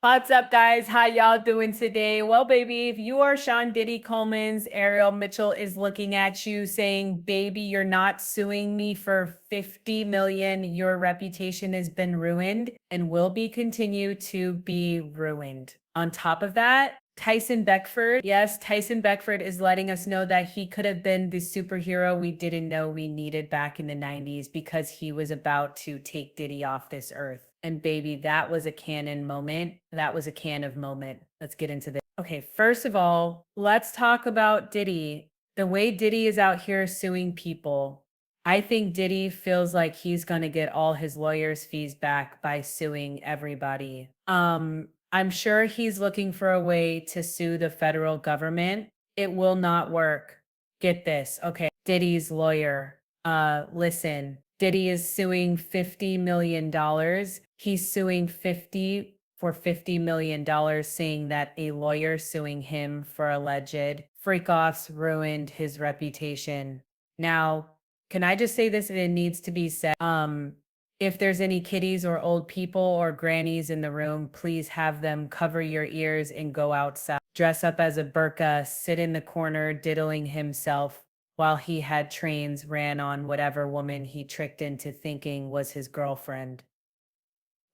What's up, guys? How y'all doing today? Well, baby, if you are Sean Diddy Coleman's, Ariel Mitchell is looking at you saying, baby, you're not suing me for 50 million. Your reputation has been ruined and will be continue to be ruined. On top of that, Tyson Beckford. Yes, Tyson Beckford is letting us know that he could have been the superhero we didn't know we needed back in the 90s because he was about to take Diddy off this earth. And baby, that was a canon moment. That was a can of moment. Let's get into this. Okay, first of all, let's talk about Diddy. The way Diddy is out here suing people, I think Diddy feels like he's going to get all his lawyers' fees back by suing everybody. I'm sure he's looking for a way to sue the federal government. It will not work. Get this. Okay. Diddy's lawyer. Listen. Diddy is suing $50 million. He's suing 50 for $50 million, saying that a lawyer suing him for alleged freak-offs ruined his reputation. Now, can I just say this? And it needs to be said. If there's any kiddies or old people or grannies in the room, please have them cover your ears and go outside. Dress up as a burqa, sit in the corner diddling himself while he had trains ran on whatever woman he tricked into thinking was his girlfriend.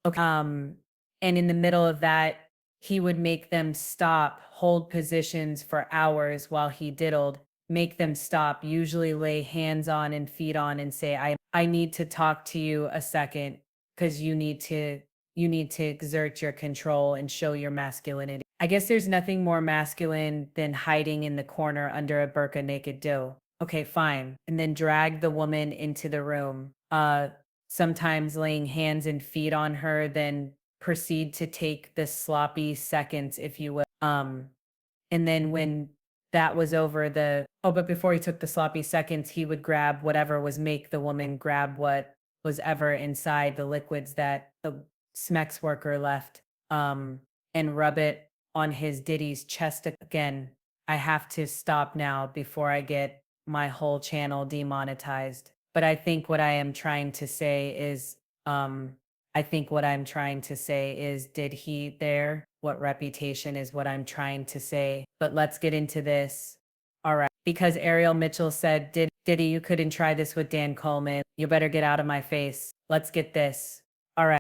Okay. And in the middle of that, he would make them stop, hold positions for hours while he diddled, make them stop, usually lay hands on and feet on and say, I need to talk to you a second because you need to exert your control and show your masculinity. I guess there's nothing more masculine than hiding in the corner under a burqa naked doe. Okay, fine. And then drag the woman into the room. Sometimes laying hands and feet on her, then proceed to take the sloppy seconds, if you will. And then when that was over, but before he took the sloppy seconds, he would grab whatever was make the woman grab what was ever inside the liquids that the Smex worker left, and rub it on his Diddy's chest again. I have to stop now before I get my whole channel demonetized. But I think what I am trying to say is, did he there? What reputation is what I'm trying to say. But let's get into this. All right. Because Ariel Mitchell said, Diddy, you couldn't try this with Dan Coleman. You better get out of my face. Let's get this. All right.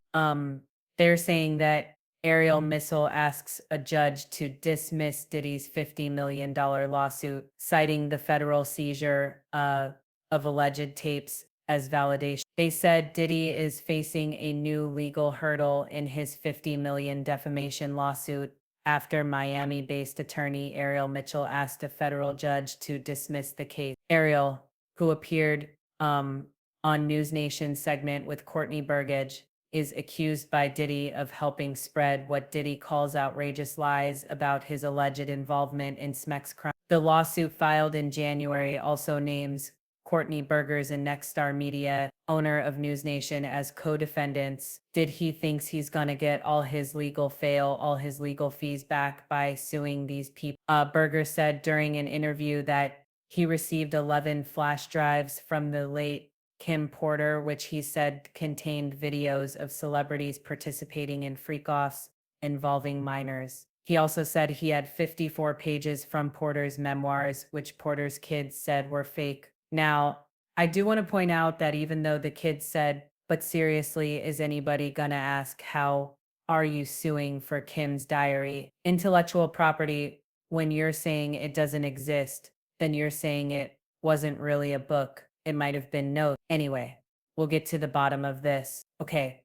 They're saying that Ariel Mitchell asks a judge to dismiss Diddy's $50 million lawsuit, citing the federal seizure of alleged tapes as validation. They said Diddy is facing a new legal hurdle in his $50 million defamation lawsuit after Miami-based attorney Ariel Mitchell asked a federal judge to dismiss the case. Ariel, who appeared on News Nation's segment with Courtney Burgage, is accused by Diddy of helping spread what Diddy calls outrageous lies about his alleged involvement in Smex crime. The lawsuit filed in January also names Courtney Burgers and Nexstar Media, owner of News Nation, as co-defendants. He thinks he's gonna get all his legal fees back by suing these people. Burger said during an interview that he received 11 flash drives from the late Kim Porter, which he said contained videos of celebrities participating in freak-offs involving minors. He also said he had 54 pages from Porter's memoirs, which Porter's kids said were fake. Now, I do want to point out that even though the kids said, but seriously, is anybody gonna ask how are you suing for Kim's diary? Intellectual property, when you're saying it doesn't exist, then you're saying it wasn't really a book. It might have been notes. Anyway, we'll get to the bottom of this. Okay.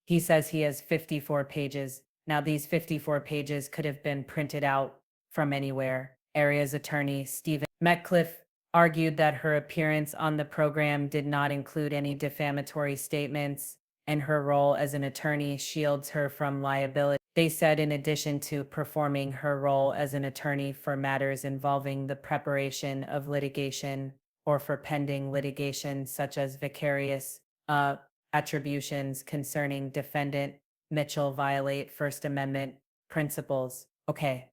He says he has 54 pages. Now, these 54 pages could have been printed out from anywhere. Area's attorney, Stephen Metcalf, argued that her appearance on the program did not include any defamatory statements, and her role as an attorney shields her from liability. They said in addition to performing her role as an attorney for matters involving the preparation of litigation or for pending litigation such as vicarious attributions concerning defendant Mitchell violate First Amendment principles. Okay,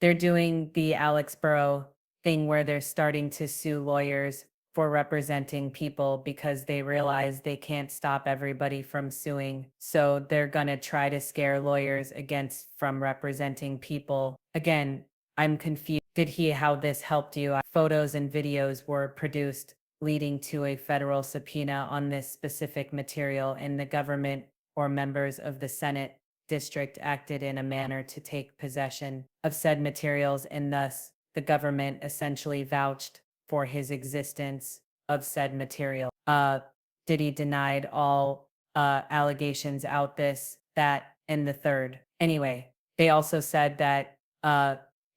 they're doing the Alex Burrow thing where they're starting to sue lawyers for representing people because they realize they can't stop everybody from suing. So they're going to try to scare lawyers against from representing people. Again, I'm confused. Did he how this helped you? Photos and videos were produced leading to a federal subpoena on this specific material, and the government or members of the Senate district acted in a manner to take possession of said materials, and thus the government essentially vouched for his existence of said material. Diddy denied all allegations out this, that, and the third. Anyway, they also said that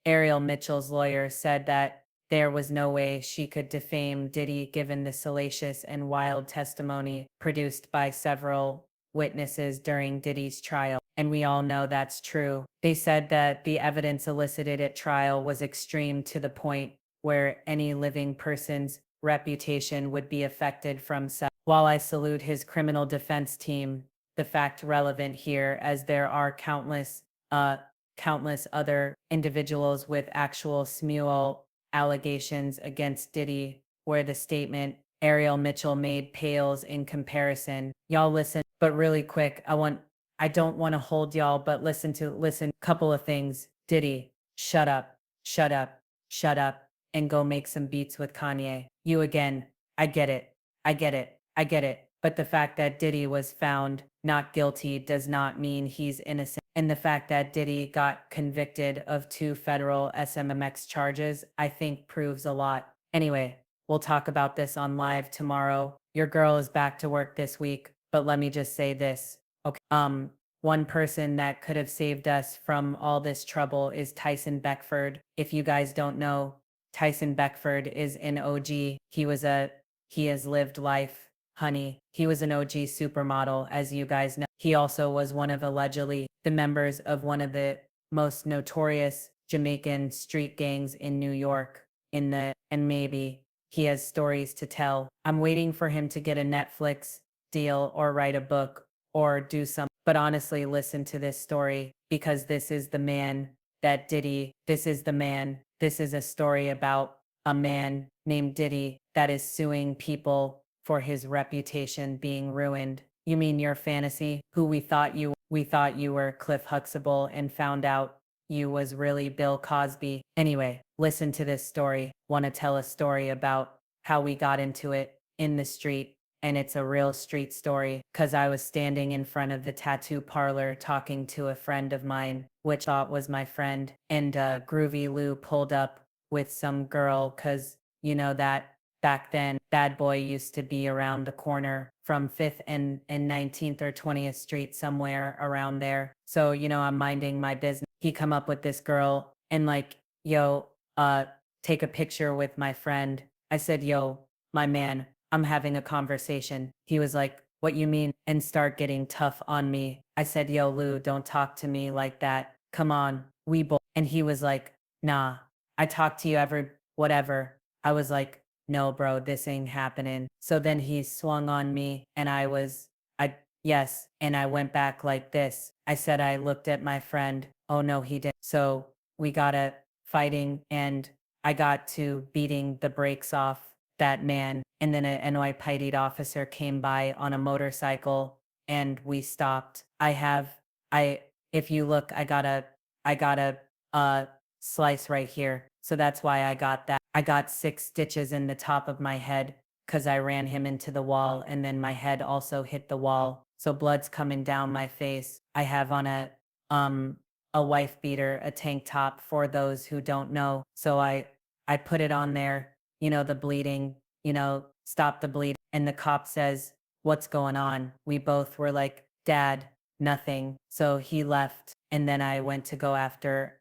Ariel Mitchell's lawyer said that there was no way she could defame Diddy given the salacious and wild testimony produced by several witnesses during Diddy's trial. And we all know that's true. They said that the evidence elicited at trial was extreme to the point where any living person's reputation would be affected from such. While I salute his criminal defense team, the fact relevant here as there are countless other individuals with actual SMUL allegations against Diddy where the statement Ariel Mitchell made pales in comparison. Y'all listen, but really quick, I don't want to hold y'all, but listen, couple of things. Diddy, shut up, shut up, shut up, and go make some beats with Kanye. You again, I get it, I get it, I get it. But the fact that Diddy was found not guilty does not mean he's innocent. And the fact that Diddy got convicted of 2 federal SMMX charges, I think proves a lot. Anyway, we'll talk about this on live tomorrow. Your girl is back to work this week, but let me just say this. Okay. One person that could have saved us from all this trouble is Tyson Beckford. If you guys don't know, Tyson Beckford is an OG. He has lived life, honey. He was an OG supermodel, as you guys know. He also was one of allegedly the members of one of the most notorious Jamaican street gangs in New York and maybe he has stories to tell. I'm waiting for him to get a Netflix deal or write a book or do something. But honestly, listen to this story because this is the man that Diddy, this is the man. This is a story about a man named Diddy that is suing people for his reputation being ruined. You mean your fantasy? We thought you were Cliff Huxtable and found out you was really Bill Cosby. Anyway, listen to this story. Want to tell a story about how we got into it in the street. And it's a real street story because I was standing in front of the tattoo parlor talking to a friend of mine, which I thought was my friend. And Groovy Lou pulled up with some girl because, you know, that back then, Bad Boy used to be around the corner from 5th and 19th or 20th Street, somewhere around there. So, you know, I'm minding my business. He come up with this girl and like, yo, take a picture with my friend. I said, yo, my man, I'm having a conversation. He was like, what you mean? And start getting tough on me. I said, yo, Lou, don't talk to me like that. Come on, we both. And he was like, nah, I talk to you whatever. I was like, no, bro, this ain't happening. So then he swung on me and yes. And I went back like this. I said, I looked at my friend. Oh no, he didn't. So we got a fighting and I got to beating the brakes off that man. And then an NYPD officer came by on a motorcycle and we stopped. If you look, I got a slice right here. So that's why I got that. I got 6 stitches in the top of my head because I ran him into the wall and then my head also hit the wall. So blood's coming down my face. I have on a wife beater, a tank top for those who don't know. So I put it on there, you know, the bleeding, you know, stop the bleed. And the cop says, what's going on? We both were like, Dad, nothing. So he left. And then I went to go after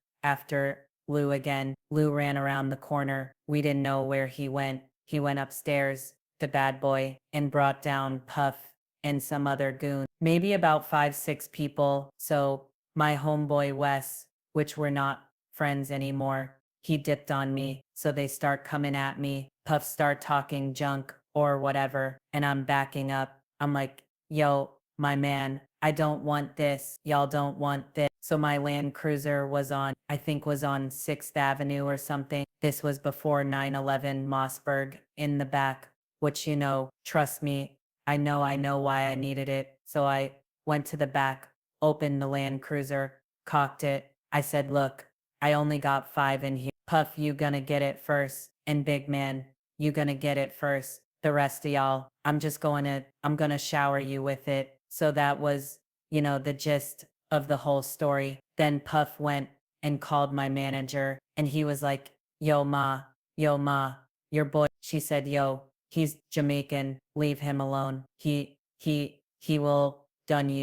Lou again. Lou ran around the corner. We didn't know where he went. He went upstairs, the Bad Boy, and brought down Puff and some other goon. Maybe about 5, 6 people. So my homeboy Wes, which we're not friends anymore, he dipped on me. So they start coming at me. Puff start talking junk or whatever. And I'm backing up. I'm like, yo, my man, I don't want this. Y'all don't want this. So my Land Cruiser was on 6th Avenue or something. This was before 9/11 Mossberg in the back, which, trust me, I know why I needed it. So I went to the back, opened the Land Cruiser, cocked it. I said, look, I only got 5 in here. Puff, you gonna get it first. And Big Man, you gonna get it first. The rest of y'all, I'm gonna shower you with it. So that was, the gist of the whole story. Then Puff went and called my manager and he was like, yo ma, your boy. She said, yo, he's Jamaican. Leave him alone. He will done you.